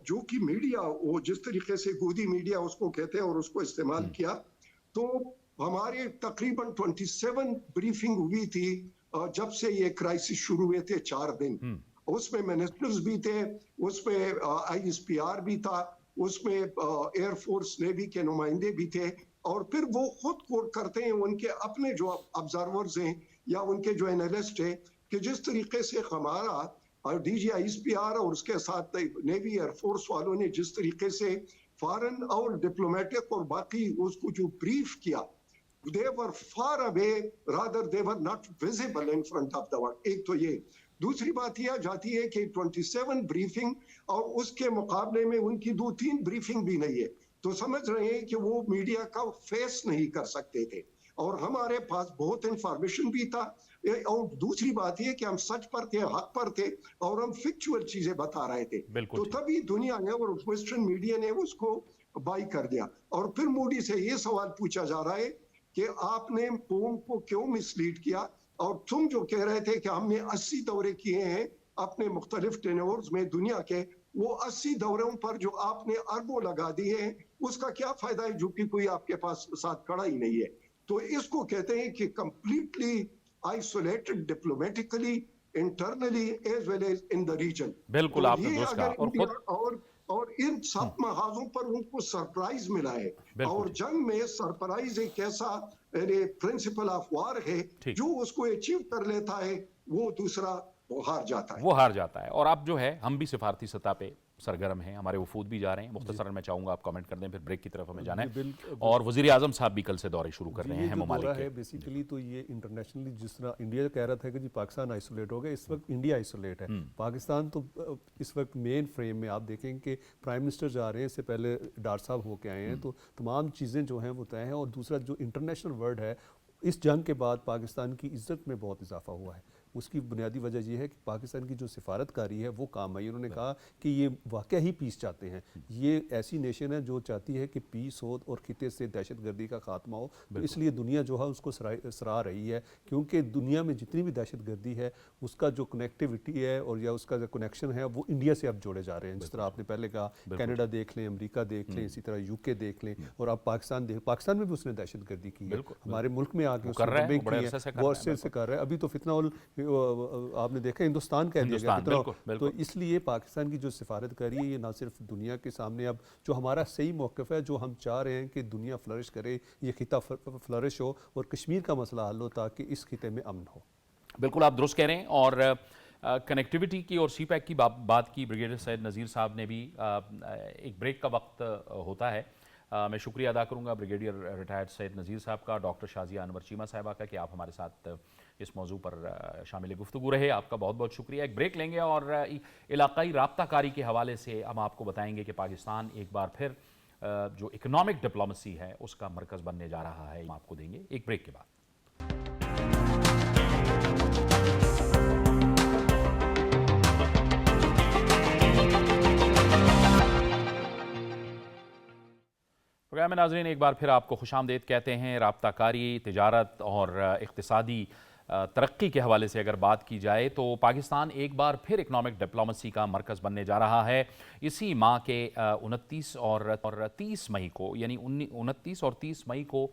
[SPEAKER 3] जो कि मीडिया वो जिस तरीके से गोदी मीडिया उसको कहते हैं और उसको इस्तेमाल किया, तो हमारे तकरीबन 27 ब्रीफिंग हुई थी जब से ये क्राइसिस शुरू हुए थे 4 दिन। उसमें मिनिस्टर्स भी थे, उसमें ISPR भी था, उसमें एयरफोर्स नेवी के नुमाइंदे भी थे और फिर वो खुद कोट करते हैं उनके अपने जो ऑब्जर्वर्स हैं या उनके जो एनालिस्ट हैं कि जिस तरीके से हमारा DG ISPR और उसके साथ नेवी एयरफोर्स वालों ने जिस तरीके से फॉरेन और डिप्लोमेटिक और बाकी उसको जो ब्रीफ किया, they were far away, rather they were not visible in front of the world। एक तो ये। दूसरी बात यह जाती है कि 27 ब्रीफिंग और उसके मुकाबले में उनकी 2-3 ब्रीफिंग भी नहीं है, तो समझ रहे हैं कि वो मीडिया का फेस नहीं कर सकते थे और हमारे पास बहुत इंफॉर्मेशन भी था। और दूसरी बात ये कि हम सच पर थे, हक पर थे और हम फिक्चुअल चीजें बता रहे थे, तो तभी दुनिया ने और वेस्टर्न मीडिया ने उसको बाई कर दिया। और फिर मोदी से ये सवाल पूछा जा रहा है कि आपने कौम को क्यों मिसलीड किया और तुम जो कह रहे थे कि हमने 80 दौरे किए हैं अपने मुख्तलिफ टेन्योर्स में दुनिया के, वो 80 दौरों पर जो आपने अरबों लगा दिए हैं उसका क्या फायदा है जो कि कोई आपके पास साथ खड़ा ही नहीं है। तो इसको कहते हैं कि completely isolated diplomatically, internally as well as in the region.
[SPEAKER 1] बिल्कुल, आपने दुरुस्त कहा।
[SPEAKER 3] और इन सब महाजों पर उनको सरप्राइज मिला है और जंग में सरप्राइज एक ऐसा प्रिंसिपल ऑफ वार है जो उसको अचीव कर लेता है वो दूसरा वो हार जाता है।
[SPEAKER 1] और आप जो है हम भी सिफारती सतह पे सरगर्म हैं, हमारे वफूद भी जा रहे हैं। मुख्तसरन मैं चाहूंगा आप कमेंट कर दें, फिर ब्रेक की तरफ हमें जाना है। और वज़ीर आज़म साहब भी कल से दौरे शुरू कर रहे हैं ममालिक के।
[SPEAKER 4] बेसिकली तो ये इंटरनेशनली जिस तरह इंडिया कह रहा था कि जी पाकिस्तान आइसोलेट हो गया, इस वक्त इंडिया आइसोलेट है। पाकिस्तान तो इस वक्त मेन फ्रेम में आप देखेंगे कि प्राइम मिनिस्टर जा रहे हैं, इससे पहले डार साहब होके आए हैं, तो तमाम चीज़ें जो हैं वो तय हैं। और दूसरा जो इंटरनेशनल वर्ल्ड है, इस जंग के बाद पाकिस्तान की इज्जत में बहुत इजाफा हुआ है। उसकी बुनियादी वजह ये है कि पाकिस्तान की जो सिफारतकारी है वो काम आई। उन्होंने कहा कि ये वाकई ही पीस चाहते हैं, ये ऐसी नेशन है जो चाहती है कि पीस हो और खिते से दहशत गर्दी का खात्मा हो। तो इसलिए दुनिया जो है उसको सराह रही है, क्योंकि दुनिया में जितनी भी दहशत गर्दी है उसका जो कनेक्टिविटी है और या उसका जो कनेक्शन है वो इंडिया से अब जोड़े जा रहे हैं। जिस तरह आपने पहले कहा कनाडा देख लें, अमेरिका देख लें, इसी तरह यूके देख लें, और अब पाकिस्तान में भी उसने दहशत गर्दी की है, हमारे मुल्क में आके उसने बम्बिंग की है, वो अरसे से कर रहा है। अभी तो फितना आपने देखा हिंदुस्तान कह दिया गया फितना। तो इसलिए पाकिस्तान की जो सिफारतकारी है ये ना सिर्फ दुनिया के सामने अब जो हमारा सही मौक़िफ़ है, जो हम चाह रहे हैं कि दुनिया फ्लरिश करे, ये खिता फ्लरिश हो और कश्मीर का मसला हल हो ताकि इस खिते में अमन हो।
[SPEAKER 1] बिल्कुल आप दुरुस्त कह रहे हैं। और कनेक्टिविटी की और सी पैक की बात की ब्रिगेडियर सैयद नज़ीर साहब ने भी। एक ब्रेक का वक्त होता है। मैं शुक्रिया अदा करूंगा ब्रिगेडियर रिटायर्ड सैयद नज़ीर साहब का, डॉक्टर शाजिया अनवर चीमा साहिबा का, कि आप हमारे साथ इस मौजू पर शामिल गुफ्तगू रहे। आपका बहुत बहुत शुक्रिया। एक ब्रेक लेंगे और इलाकाई राब्ताकारी के हवाले से हम आपको बताएंगे कि पाकिस्तान एक बार फिर जो इकनॉमिक डिप्लोमेसी है उसका मरकज़ बनने जा रहा है। हम आपको देंगे एक ब्रेक के बाद। प्रोग्राम में नाज़रीन एक बार फिर आपको खुशामदीद कहते हैं। राब्ताकारी, तिजारत और इक़्तिसादी तरक्की के हवाले से अगर बात की जाए तो पाकिस्तान एक बार फिर इकनॉमिक डिप्लोमेसी का मरकज़ बनने जा रहा है। इसी माह के 29 और 30 मई को, यानी 29 और 30 मई को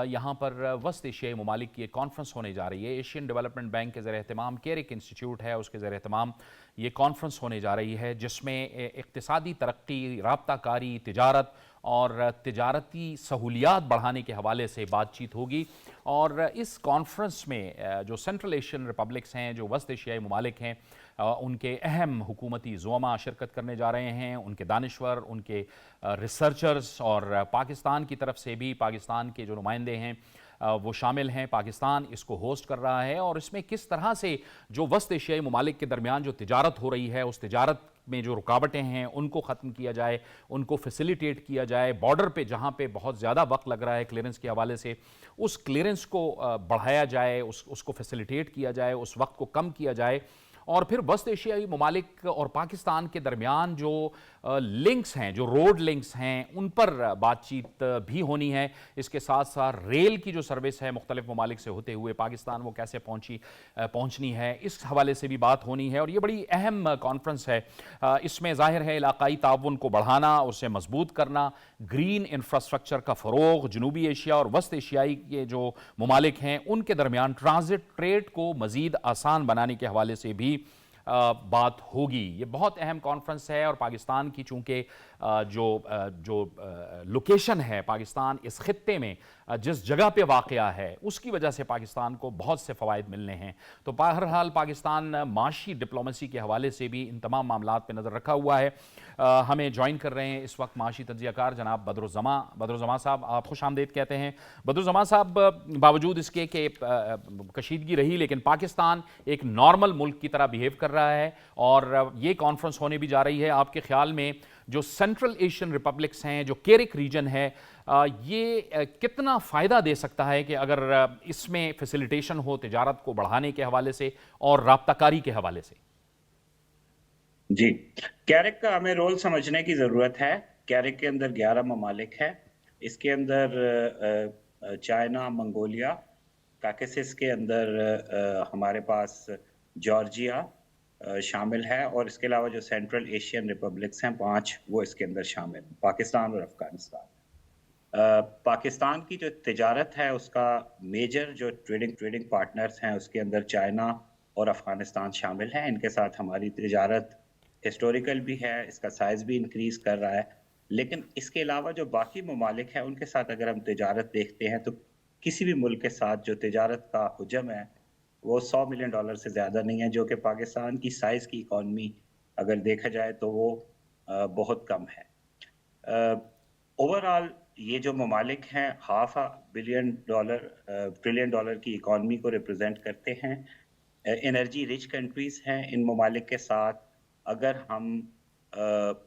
[SPEAKER 1] यहाँ पर वस्त एशियाई ममालिक की एक कॉन्फ्रेंस होने जा रही है। एशियन डेवलपमेंट बैंक के ज़ेर एहतमाम केरिक इंस्टीट्यूट है, उसके ज़ेर एहतमाम ये कॉन्फ्रेंस होने जा रही है, जिसमें इक़्तिसादी तरक्की, राब्ताकारी, तिजारत और तिजारती सहूलियात बढ़ाने के हवाले से बातचीत होगी। और इस कॉन्फ्रेंस में जो सेंट्रल एशियन रिपब्लिक्स हैं, जो वस्त एशियाई ममालिक हैं, उनके अहम हुकूमती ज़ुअमा शिरकत करने जा रहे हैं, उनके दानिश्वर, उनके रिसर्चर्स, और पाकिस्तान की तरफ से भी पाकिस्तान के जो नुमाइंदे हैं वो शामिल हैं। पाकिस्तान इसको होस्ट कर रहा है और इसमें किस तरह से जो वस्त एशियाई ममालिक के दरमियान जो तिजारत हो रही है, उस तिजारत में जो रुकावटें हैं उनको ख़त्म किया जाए, उनको फैसिलिटेट किया जाए। बॉर्डर पे जहाँ पे बहुत ज़्यादा वक्त लग रहा है क्लियरेंस के हवाले से, उस क्लियरेंस को बढ़ाया जाए, उसको फैसिलिटेट किया जाए, उस वक्त को कम किया जाए। और फिर वस्त एशियाई ममालिक और पाकिस्तान के दरमियान जो लिंक्स हैं, जो रोड लिंक्स हैं, उन पर बातचीत भी होनी है। इसके साथ साथ रेल की जो सर्विस है मुख्तलिफ ममालिक से होते हुए पाकिस्तान वो कैसे पहुँचनी है, इस हवाले से भी बात होनी है। और ये बड़ी अहम कॉन्फ्रेंस है। इसमें ज़ाहिर है इलाकाई ताउन को बढ़ाना, उसे मजबूत करना, ग्रीन इंफ्रास्ट्रक्चर का फ़रोग़, जनूबी एशिया और वस्त एशियाई के जो ममालिक हैं उनके दरमियान ट्रांजिट ट्रेड को मज़ीद आसान बनाने के हवाले से भी बात होगी। ये बहुत अहम कॉन्फ्रेंस है। और पाकिस्तान की चूँकि जो लोकेशन है, पाकिस्तान इस खित्ते में जिस जगह पे वाक़या है, उसकी वजह से पाकिस्तान को बहुत से फ़वाइद मिलने हैं। तो बहरहाल पाकिस्तान माशी डिप्लोमेसी के हवाले से भी इन तमाम मामलात पे नज़र रखा हुआ है। हमें ज्वाइन कर रहे हैं इस वक्त माशी तज्ज़ियाकार जनाब बदरुज़्ज़मा साहब। आप खुश आमदीद कहते हैं। बदरुज़्ज़मा साहब, बावजूद इसके कि कशीदगी रही, लेकिन पाकिस्तान एक नॉर्मल मुल्क की तरह बिहेव कर रहा है और ये कॉन्फ्रेंस होने भी जा रही है। आपके ख्याल में जो सेंट्रल एशियन रिपब्लिक्स हैं, जो केरिक रीजन है, ये कितना फ़ायदा दे सकता है कि अगर इसमें फैसिलिटेशन हो तिजारत को बढ़ाने के हवाले से और राब्ताकारी के हवाले से?
[SPEAKER 5] जी, कैरिक का हमें रोल समझने की ज़रूरत है। कैरिक के अंदर 11 ममालिक है। इसके अंदर चाइना, मंगोलिया, काकेसिस के अंदर हमारे पास जॉर्जिया शामिल है, और इसके अलावा जो सेंट्रल एशियन रिपब्लिक्स हैं 5, वो इसके अंदर शामिल, पाकिस्तान और अफगानिस्तान। पाकिस्तान की जो तिजारत है उसका मेजर जो ट्रेडिंग पार्टनर्स हैं उसके अंदर चाइना और अफगानिस्तान शामिल हैं। इनके साथ हमारी तिजारत हिस्टोरिकल भी है, इसका साइज़ भी इंक्रीज कर रहा है। लेकिन इसके अलावा जो बाकी ममालिक हैं उनके साथ अगर हम तिजारत देखते हैं तो किसी भी मुल्क के साथ जो तिजारत का हुजम है वो $100 मिलियन से ज़्यादा नहीं है, जो कि पाकिस्तान की साइज़ की इकॉनमी अगर देखा जाए तो वो बहुत कम है। ओवरऑल ये जो ममालिक हैं $500 बिलियन ट्रिलियन डॉलर की इकॉनमी को रिप्रेजेंट करते हैं। एनर्जी रिच कंट्रीज़ हैं इन ममालिक के साथ। अगर हम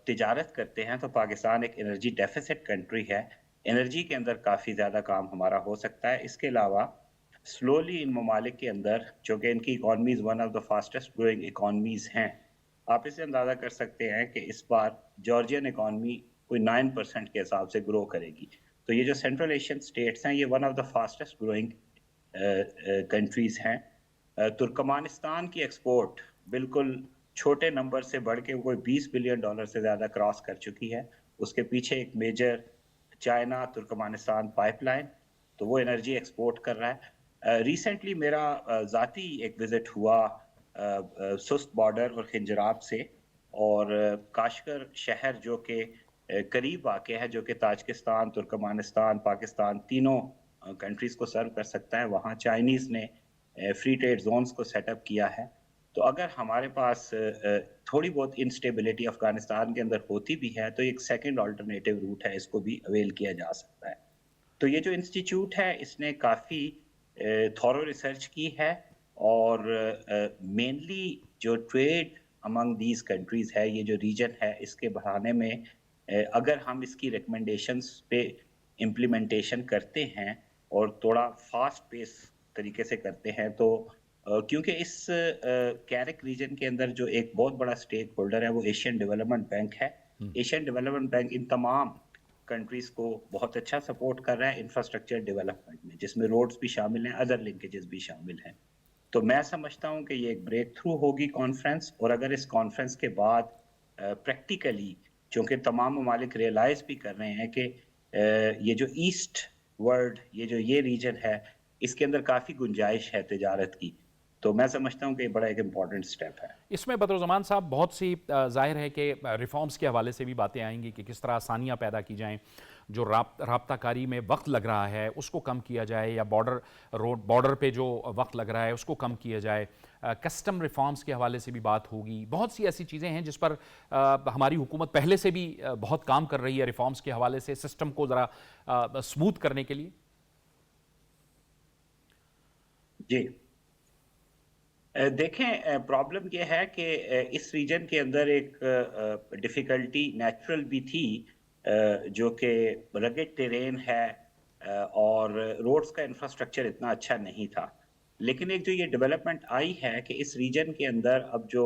[SPEAKER 5] तिजारत करते हैं तो पाकिस्तान एक एनर्जी डेफिसिट कंट्री है। एनर्जी के अंदर काफ़ी ज़्यादा काम हमारा हो सकता है। इसके अलावा स्लोली इन ममालिक के अंदर, जो कि इनकी economies one of the fastest growing economies हैं, आप इससे अंदाज़ा कर सकते हैं कि इस बार जॉर्जियन इकॉनमी कोई 9% के हिसाब से ग्रो करेगी। तो ये जो सेंट्रल एशियन स्टेट्स हैं, ये one of the fastest growing countries हैं। तुर्कमानिस्तान की एक्सपोर्ट बिल्कुल छोटे नंबर से बढ़ के कोई $20 बिलियन से ज़्यादा क्रॉस कर चुकी है। उसके पीछे एक मेजर चाइना तुर्कमानिस्तान पाइपलाइन, तो वो एनर्जी एक्सपोर्ट कर रहा है। रिसेंटली मेरा ज़ाती एक विज़िट हुआ सुस्त बॉर्डर और खिंजराब से, और काशगर शहर जो कि करीब वाक़ है, जो कि ताजिकिस्तान, तुर्कमानिस्तान, पाकिस्तान तीनों कंट्रीज़ को सर्व कर सकता है, वहाँ चाइनीज़ ने फ्री ट्रेड जोन्स को सेटअप किया है। तो अगर हमारे पास थोड़ी बहुत इंस्टेबिलिटी अफगानिस्तान के अंदर होती भी है, तो एक सेकंड अल्टरनेटिव रूट है, इसको भी अवेल किया जा सकता है। तो ये जो इंस्टीट्यूट है, इसने काफ़ी थॉरो रिसर्च की है, और मेनली जो ट्रेड अमंग दीज कंट्रीज़ है, ये जो रीजन है, इसके बढ़ाने में अगर हम इसकी रिकमेंडेशंस पे इम्प्लीमेंटेशन करते हैं और थोड़ा फास्ट पेस तरीके से करते हैं, तो क्योंकि इस कैरिक रीजन के अंदर जो एक बहुत बड़ा स्टेक होल्डर है वो एशियन डेवलपमेंट बैंक है। एशियन डेवलपमेंट बैंक इन तमाम कंट्रीज को बहुत अच्छा सपोर्ट कर रहा है इंफ्रास्ट्रक्चर डेवलपमेंट में, जिसमें रोड्स भी शामिल हैं, अदर लिंकेजेस भी शामिल हैं। तो मैं समझता हूँ कि ये एक ब्रेक थ्रू होगी कॉन्फ्रेंस, और अगर इस कॉन्फ्रेंस के बाद प्रैक्टिकली, चूँकि तमाम ममालिक रियलाइज़ भी कर रहे हैं कि ये जो ईस्ट वर्ल्ड, ये रीजन है, इसके अंदर काफ़ी गुंजाइश है तिजारत की, तो मैं समझता हूँ कि ये बड़ा एक इम्पॉर्टेंट स्टेप है।
[SPEAKER 1] इसमें बदरुज़मान साहब बहुत सी ज़ाहिर है कि रिफॉर्म्स के हवाले से भी बातें आएंगी कि किस तरह आसानियाँ पैदा की जाएं, जो राब्ताकारी में वक्त लग रहा है उसको कम किया जाए, या बॉर्डर पे जो वक्त लग रहा है उसको कम किया जाए। कस्टम रिफॉर्म्स के हवाले से भी बात होगी। बहुत सी ऐसी चीज़ें हैं जिस पर हमारी हुकूमत पहले से भी बहुत काम कर रही है रिफॉर्म्स के हवाले से, सिस्टम को ज़रा स्मूथ करने के लिए।
[SPEAKER 5] जी देखें, प्रॉब्लम ये है कि इस रीजन के अंदर एक डिफ़िकल्टी नेचुरल भी थी, जो कि रगेड टेरेन है, और रोड्स का इंफ्रास्ट्रक्चर इतना अच्छा नहीं था। लेकिन एक जो ये डेवलपमेंट आई है कि इस रीजन के अंदर अब जो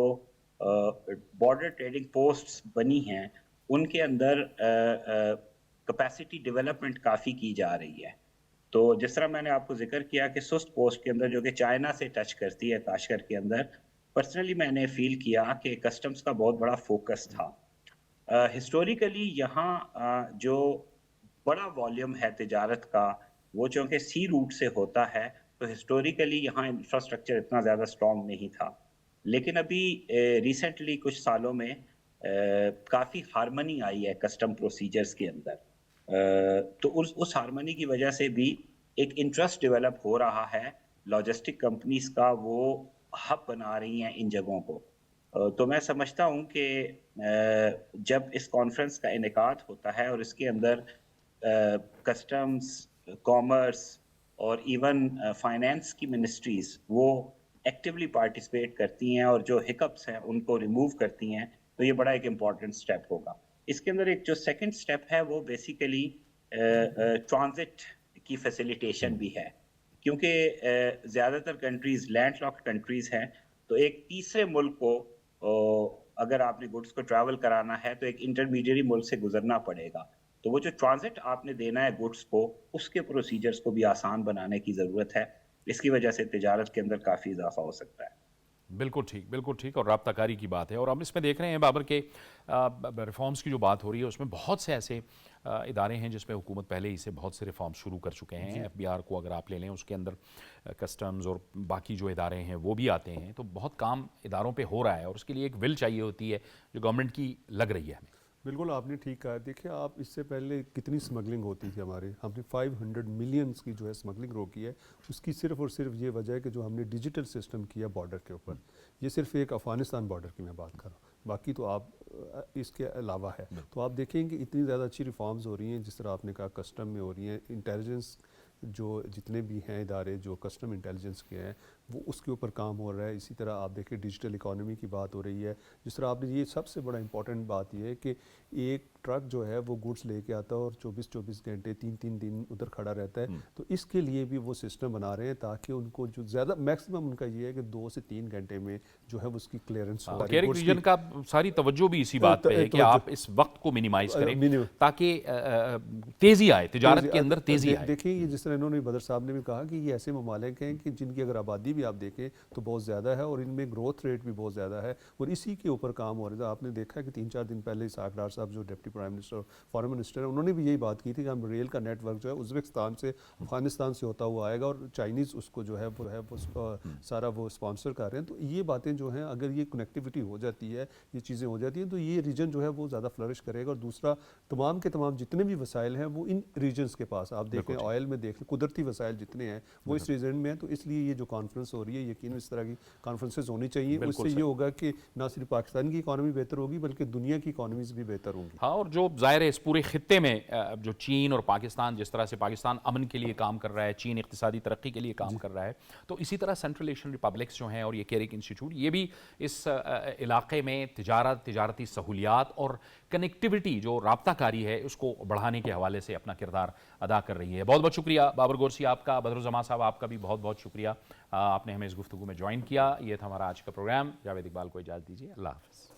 [SPEAKER 5] बॉर्डर ट्रेडिंग पोस्ट्स बनी हैं, उनके अंदर कैपेसिटी डेवलपमेंट काफ़ी की जा रही है। तो जिस तरह मैंने आपको जिक्र किया कि सुस्त पोस्ट के अंदर, जो कि चाइना से टच करती है काशगर के अंदर, पर्सनली मैंने फील किया कि कस्टम्स का बहुत बड़ा फोकस था। हिस्टोरिकली यहाँ जो बड़ा वॉल्यूम है तिजारत का, वो चूँकि सी रूट से होता है, तो हिस्टोरिकली यहाँ इंफ्रास्ट्रक्चर इतना ज़्यादा स्ट्रॉन्ग नहीं था। लेकिन अभी रिसेंटली कुछ सालों में काफ़ी हार्मनी आई है कस्टम प्रोसीजर्स के अंदर। तो उस हार्मनी की वजह से भी एक इंटरेस्ट डेवलप हो रहा है लॉजिस्टिक कंपनीज का, वो हब बना रही हैं इन जगहों को। तो मैं समझता हूँ कि जब इस कॉन्फ्रेंस का इनेकाद होता है और इसके अंदर कस्टम्स, कॉमर्स और इवन फाइनेंस की मिनिस्ट्रीज वो एक्टिवली पार्टिसिपेट करती हैं और जो हिकअप्स हैं उनको रिमूव करती हैं, तो ये बड़ा एक इम्पॉर्टेंट स्टेप होगा। इसके अंदर एक जो सेकंड स्टेप है वो बेसिकली ट्रांजिट की फैसिलिटेशन भी है, क्योंकि ज़्यादातर कंट्रीज़ लैंडलॉक्ड कंट्रीज़ हैं, तो एक तीसरे मुल्क को अगर आपने गुड्स को ट्रैवल कराना है तो एक इंटरमीडिएरी मुल्क से गुजरना पड़ेगा। तो वो जो ट्रांजिट आपने देना है गुड्स को, उसके प्रोसीजर्स को भी आसान बनाने की ज़रूरत है। इसकी वजह से तिजारत के अंदर काफ़ी इजाफा हो सकता है।
[SPEAKER 1] बिल्कुल ठीक, और राब्ताकारी की बात है। और हम इसमें देख रहे हैं बाबर के रिफॉर्म्स की जो बात हो रही है, उसमें बहुत से ऐसे इदारे हैं जिसमें हुकूमत पहले ही से बहुत से रिफॉर्म शुरू कर चुके हैं। FBR को अगर आप ले लें, उसके अंदर कस्टम्स और बाकी जो इदारे हैं वो भी आते हैं, तो बहुत काम इदारों पे हो रहा है, और उसके लिए एक विल चाहिए होती है जो गवर्नमेंट की लग रही है हमें।
[SPEAKER 4] बिल्कुल आपने ठीक कहा। देखिए, आप इससे पहले कितनी स्मगलिंग होती थी हमने 500 मिलियंस की जो है स्मगलिंग रोकी है। उसकी सिर्फ और सिर्फ ये वजह है कि जो हमने डिजिटल सिस्टम किया बॉर्डर के ऊपर। ये सिर्फ एक अफ़गानिस्तान बॉर्डर की मैं बात कर रहा हूँ, बाकी तो आप इसके अलावा है। तो आप देखेंगे इतनी ज़्यादा अच्छी रिफॉर्म्स हो रही हैं, जिस तरह आपने कहा कस्टम में हो रही हैं, इंटेलिजेंस जो जितने भी हैं इदारे जो कस्टम इंटेलिजेंस के हैं وہ اس کے اوپر کام ہو رہا ہے. اسی طرح آپ دیکھیں ڈیجیٹل اکانومی کی بات ہو رہی ہے. جس طرح آپ نے یہ سب سے بڑا امپورٹنٹ بات یہ ہے کہ ایک ٹرک جو ہے وہ گوڈس لے کے آتا ہے اور 24 گھنٹے 3 دن ادھر کھڑا رہتا ہے. تو اس کے لیے بھی وہ سسٹم بنا رہے ہیں تاکہ ان کو جو زیادہ میکسیمم ان کا یہ ہے کہ 2 سے 3 گھنٹے میں جو ہے اس کی کلیئرنس ہو.
[SPEAKER 1] کیرک ریجن کا ساری توجہ بھی اسی بات پہ ہے کہ آپ اس وقت کو منیمائز کریں تاکہ تیزی آئے تجارت کے اندر تیزی آئے.
[SPEAKER 4] دیکھیں یہ جس طرح انہوں نے بدر صاحب نے بھی کہا کہ یہ ایسے ممالک ہیں کہ جن کی اگر آبادی بھی آپ دیکھیں تو بہت زیادہ ہے اور ان میں گروتھ ریٹ بھی بہت زیادہ ہے اور اسی کے اوپر کام ہو رہا ہے. آپ نے دیکھا کہ 3-4 دن پہلے اسحاق ڈار صاحب جو deputy prime minister foreign minister ہیں انہوں نے بھی یہی بات کی تھی کہ ہم ریل کا نیٹ ورک جو ہے ازبکستان سے افغانستان سے ہوتا ہوا آئے گا اور چائنیز اس کو جو ہے وہ سارا وہ اسپانسر کر رہے ہیں. تو یہ باتیں جو ہیں اگر یہ کنیکٹیوٹی ہو جاتی ہے یہ چیزیں ہو جاتی ہیں تو یہ ریجن جو ہے وہ زیادہ فلرش کرے گا. اور دوسرا تمام کے تمام جتنے بھی وسائل ہیں وہ ان ریجنز کے پاس آپ دیکھیں آئل میں دیکھ لیں قدرتی وسائل جتنے ہیں وہ اس ریجن میں ہیں. تو اس لیے یہ جو کانفرنس ہو رہی ہے یقیناً اس طرح کی کانفرنسز ہونی چاہیے. اس سے یہ ہوگا کہ نہ صرف پاکستان کی اکانومی بہتر ہوگی بلکہ دنیا کی اکانومیز بھی بہتر ہوں گی.
[SPEAKER 1] ہاں اور جو ظاہر ہے اس پورے خطے میں جو چین اور پاکستان جس طرح سے پاکستان امن کے لیے کام کر رہا ہے چین اقتصادی ترقی کے لیے کام کر رہا ہے تو اسی طرح سینٹرل ایشین ریپبلکس جو ہیں اور یہ کیرک انسٹیٹیوٹ یہ بھی اس علاقے میں تجارتی سہولیات اور کنیکٹیوٹی جو رابطہ کاری ہے اس کو بڑھانے کے حوالے سے اپنا کردار ادا کر رہی ہے. بہت بہت شکریہ بابر گورسی آپ کا. بدرالزمان صاحب آپ کا بھی بہت بہت شکریہ آپ نے ہمیں اس گفتگو میں جوائن کیا. یہ تھا ہمارا آج کا پروگرام. جاوید اقبال کو اجازت دیجیے. اللہ حافظ.